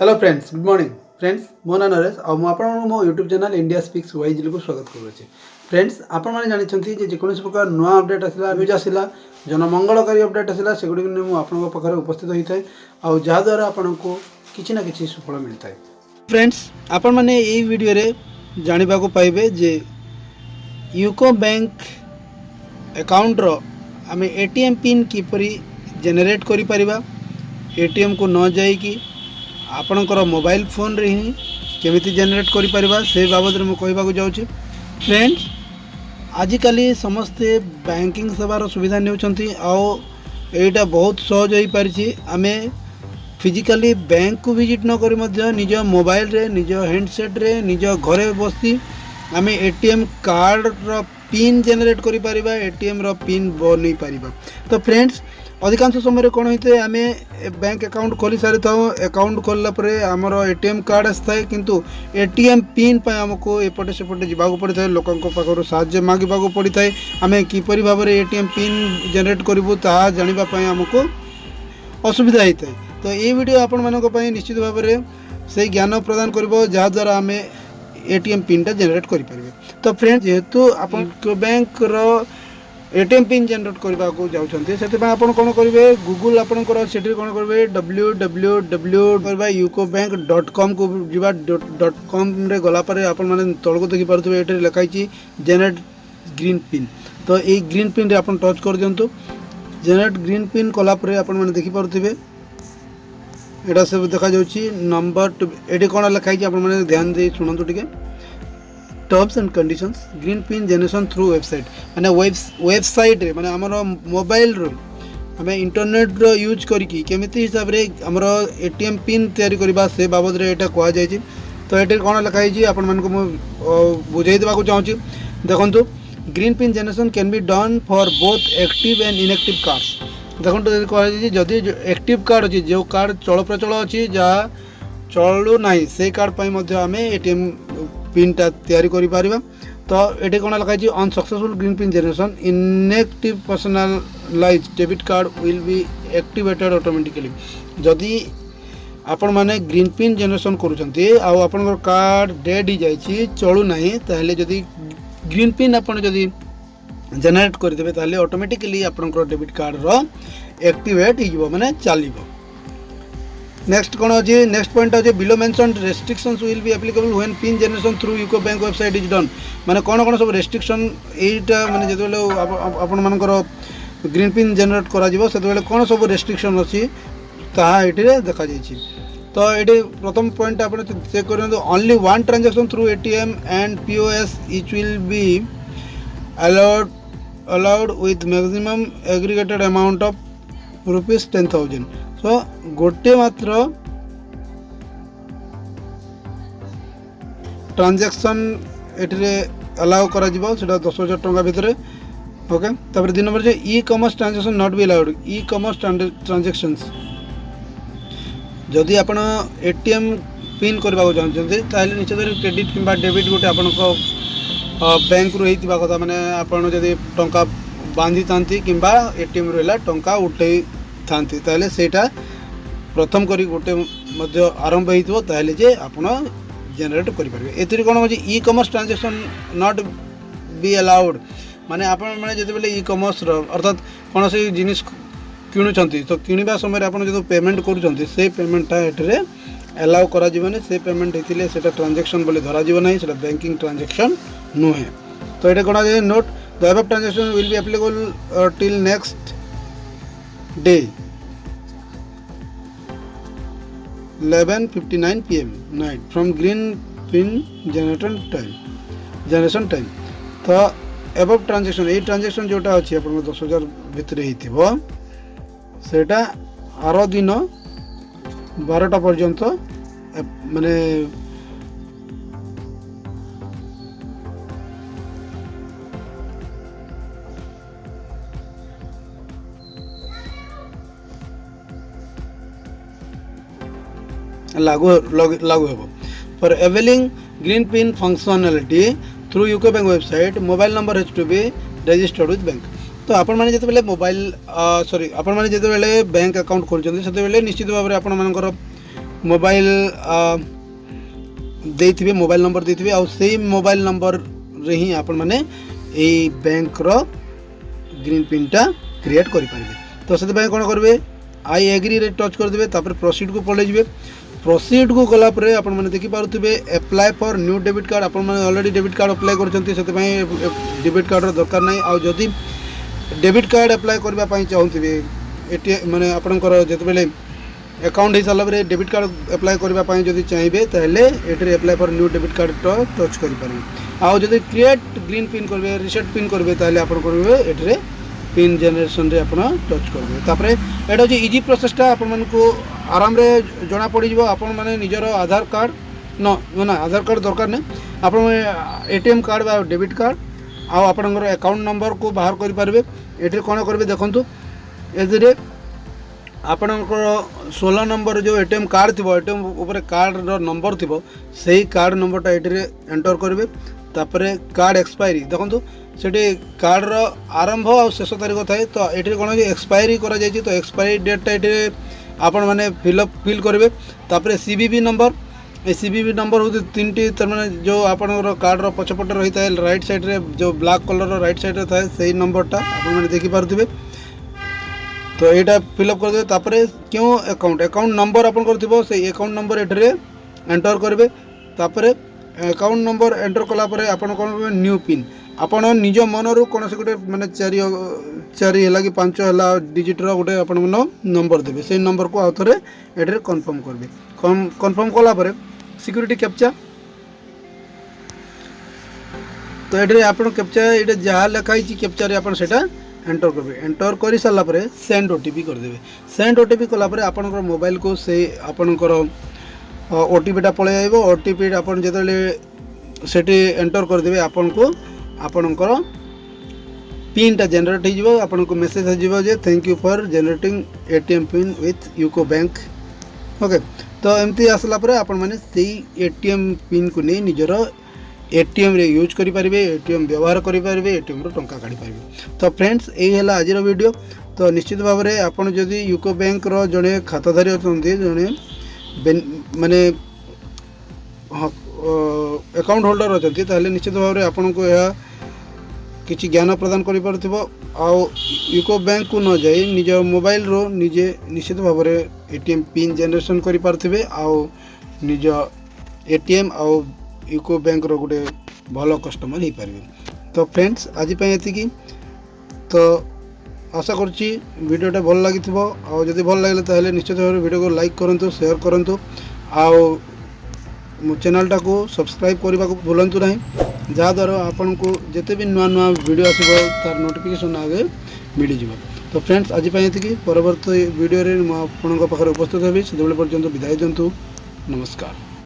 Hello friends, good morning friends. मो ना नरेश और मो YouTube channel India speaks wise को स्वागत करुँचे। फ्रेंड्स, आपण मैंने जानते जे जेकोसी प्रकार नुआ अपडेट आसला, न्यूज आसला, जनमंगलकारी अपडेट आसला, सेगुड़ी मुझे आपंक पाखे उपस्थित होता है और जहाद्वारा आपन को किसी ना कि सुफल मिलता है। फ्रेंड्स, आपण मैंने यही वीडियो रे जानवा पाइबे जे यूको बैंक अकाउंट रो आम एटीएम पिन किपरि जेनेट करि परिबा, एटीएम को न जाइकी आपणकर मोबाइल फोन रे ही केमिति जेनेट करि परिबा से बाबद में कहवाक जाऊँगी। फ्रेंड्स, आजिकल समस्ते बैंकिंग सेवार सुविधा नेउछंती और एटा बहुत सहज हो पारिछि। आमे फिजिकली बैंक को विजिट न करी मध्य निज मोबाइल रे, निज हैंडसेट रे, निज घरे बसी आमे एटीएम कार्ड रो पिन जेनेट करि परिबा, एटीएम रो पिन बनै परिबा। तो फ्रेंड्स, अधिकांश समय कौन होता है, आम बैंक अकाउंट खोली सारी था, अकाउंट खोलला आमर एटीएम कार्ड आसता है किंतु एटीएम पिन पर आमको एपटे सेपटे जावाक पड़ता है, लोकों पाखर साहाय्य मांगवा पड़ता है। आम किपरि भाव में एटीएम पिन जेनेट करूँ ताहा जानापी आमको असुविधा होता है। तो ये वीडियो आपण मानक निश्चित भाव में से ज्ञान प्रदान कर जहाद्वारा आम एटीएम पिन टा जेनेट करें। तो फ्रेंड्स, जेहेतु आप बैंक रो एटीएम पिन जेनेट करने को जाऊँगी से कौन करेंगे, गूगल आपंकर से कौन करेंगे www.ucobank.com को जीवा .com रे गलापर आपण मैंने तौक देखिपे ये लिखाई जेनेट ग्रीन पिन। तो ये ग्रीन पिन रे आप टच कर दिंतु। जेनेट ग्रीन पिन कलापर आपण मैंने देखिपे यहाँ सब देखा नंबर ये कौन लिखाई आप ध्यान दे शुणु टे। Terms and conditions green pin generation through website माने वेबसाइट रे माने हमर मोबाइल रो हमें इंटरनेट रो यूज करिकी केमिति हिसाब रे हमर एटीएम पिन तैयारी करबा से बाबद रे एटा कहआ जाय छी। तो एटे कोन लिखा है आपण मन को बुझाई देबा को चाहूँ। देखंतु, green pin generation can be done for both active and inactive cards. देखंतु कहआ जाय जदी एक्टिव कार्ड अछि, जो कार्ड चल प्रचल अछि, जहाँ चलू नाही से कार्ड पई मध्ये हमें एटीएम पिन टा तैयारी करि परिबा। तो ये कौन लिखाई unsuccessful green pin generation inactive personalised debit card will be activated automatically. जदि आपण माने ग्रीन पिन जेनेरेशन करूछंती आ आपन कार्ड डेड ही जाइछि, चलू नाही, ताहले जदि ग्रीन पिन आपण जदि जेनेरेट करदेबे ताहले ऑटोमेटिकली आपन डेबिट कार्ड रो एक्टिवेट हिजबो माने चलिबो। नेक्स्ट कौन अच्छे, नेक्स्ट पॉइंट अच्छे below mention restrictions will be applicable when pin generation through UCO bank website is done. माने कौन कौन सब रेस्ट्रिक्शन एटा माने जेतबेले आपण मानकर ग्रीन पिन जनरेट करा जिवो सेतबेले कौन सब रेस्ट्रिक्शन अछि ताहा एटिरे देखा जायछि। तो एटी प्रथम पॉइंट आपण चेक करन, only one transaction through ATM and POS each will be allowed with maximum aggregated amount of ₹10,000। तो गोटे मात्र ट्रांजैक्शन एटिरे अलाउ करा जिवो सेटा 10,000 टंका भितर। ओके, तापर 2 number J e commerce transaction not be allowed. E commerce transactions जदि आपण एटीएम पिन करबा को चाहते ताहले निश्चित क्रेडिट किंबा डेबिट गोटे आपण को बैंक रु हेतिबा कथा, माने आपण जदि टंका बांधी थांती किंबा एटीएम रहला टंका उठै थांती ताहले सेटा प्रथम करी गोटे मध्य आरंभ होइतबो ताहले जे आपण जेनेरेट करि परबे। एतरी कोन होची e commerce transaction not be allowed, माने आपण माने जते बेले ई कॉमर्स रो अर्थात कोन से जिनिस किणुचंती तो किणवा समय आपण जदि पेमेंट करूचंती से पेमेंटटा एटरे अलाउ करा जिवने। से पेमेंट हेतिले सेटा ट्रांजैक्शन बोले धरा जिवो नाही, सेटा बैंकिंग ट्रांजैक्शन नुहे। तो एटा कोन जे note the above transaction will be applicable till next day 11:59 PM night from green pin generation time. तो एबव ट्रांजैक्शन ये ट्रांजैक्शन जोटा अच्छी आप 10,000 भितर सेटा आर दिन 12टा पर्यंत माने लागू हे। For availing green pin functionality through UCO bank website mobile number has to be registered with bank. तो आपण मैंने जिते मोबाइल सॉरी आपण मैंने जिते बैंक अकाउंट खोलते से निश्चित भाव में आपण मोबाइल देथिबे मोबाइल नंबर देथिबे आ सेही मोबाइल नंबर रे ही आपण माने ए बैंक रो ग्रीन पिन टा क्रिएट करि पारिबे। तो से कोन करबे आई एग्री रे टच कर देबे तापर प्रोसीड को पळे जिवे। प्रोसीड को गला परे आपण माने देखि पारुथिबे apply for new debit card आपण माने ऑलरेडी डेबिट कार्ड अप्लाई करचंती सेते डेबिट कार्ड रो दरकार नै। आ जदी डेबिट कार्ड अप्लाई करबा पई चाहूथिबे एटीएम माने आपनकर जते बेले अकाउंट हिसाब से डेबिट कार्ड अप्लाई करबा पई जदी चाहिबे ताले एटरे apply for new debit card तो टच करि पारे। आ जदी क्रिएट ग्रीन पिन करबे रिसेट पिन करबे ताले आपण करबे एटरे पिन जनरेशन रे आपण टच करबे। तापरे एटा जे इजी प्रोसेसटा आपण मन को आराम रे जणा पड़ी जिवो। आपण माने निजरो आधार कार्ड न ना आधार कार्ड दरकार नै आपण एटीएम कार्ड बा डेबिट कार्ड आ आपनकर अकाउंट नंबर को बाहर करि पारबे। एटरे कोन करबे देखंतु एजरे आपनकर 16 नंबर जो एटीएम कार्ड थी एटीएम ऊपर कार्ड रो नंबर थी सही कार्ड नंबरटा एटरे एंटर करेंगे। तापर कार्ड एक्सपायरी देखो से कार्ड रो आरंभ और शेष तारीख थाए। तो ये कौन एक्सपायरी करा जायछि तो एक्सपायरी डेटा ये आपण मैंने फिल करेंगे। तापर CVV number A CVV number होती 3टी तरमाने जो आपनकर कार्ड रो पछपटे रही था राइट साइड रे जो black colour row right side रे थाए सही नंबरटा आपण मैंने देखि पारुथिबे। तो यहाँ फिलअप कर दे। तापर क्यों अकाउंट नंबर अपन कर से अकाउंट नंबर एटरे एंटर करेंगे। तापर अकाउंट नंबर एंटर कलापर आपन कौन न्यू पिन आपण निज मनरू कौन से गोटे माने 4 है कि 5 है डिजिट गोटे आप नंबर देवे से नंबर को आउ थे एटरे कन्फर्म करेंगे। कन्फर्म कलापर सिक्यूरीटी कैप्चा तो ये आप कैप्चा ये जहाँ लिखाई कैप्चा आप एंटर करेंगे। एंटर कर सारा पर सेंड ओटीपी करदे। सेंड ओटीपी कलापर आपनकर मोबाइल को से आपनकर ओटीपीटा पळे आइबो। ओटीपी आपन जेतले सेठी एंटर करदेबे आपन को आपनकर पिनटा जनरेट हो जिवो। आपन को मेसेज हो जिवो जे thank you for generating ATM pin with UCO bank. Okay तो एमती आसला पर आपन माने सेही एटीएम पिन को नै निजर एटीएम रे यूज करि पारिबे। एटीएम व्यवहार करि पारिबे। एटीएम रो टंका काढी पारिबे। तो फ्रेंड्स एही हला आजिर वीडियो। तो निश्चित भाव में आपन जदि यूको बैंक रो जणे खाताधारी अछंती जणे माने अकाउंट होल्डर अछंती ताले निश्चित भाव में आपन को यह किछि ज्ञान प्रदान करि पारथिबो। आ यूको बैंक को न जाई निज मोबाइल रो निजे निश्चित भाव में एटीएम पिन जनरेशन करि पारथिबे। आ निज एटीएम आ यूको बैंक रो गोटे भल कस्टमर हो पारे। तो फ्रेंड्स आज ये तो आशा करुच्ची वीडियोटा भल लगी जदि भल लगे तो निश्चित भाव वीडियो को लाइक करूँ शेयर करूँ आउ चैनलटा को सब्सक्राइब करने को भूलु ना जहाँद्वारा आपन को जिते भी नुआ नुआ वीडियो आसो तार नोटिफिकेशन आगे मिल जाए। तो फ्रेंड्स आज ये परवर्त वीडियो में मुझे उपस्थित होबी से पर्यंत विदाय दिंतु। नमस्कार।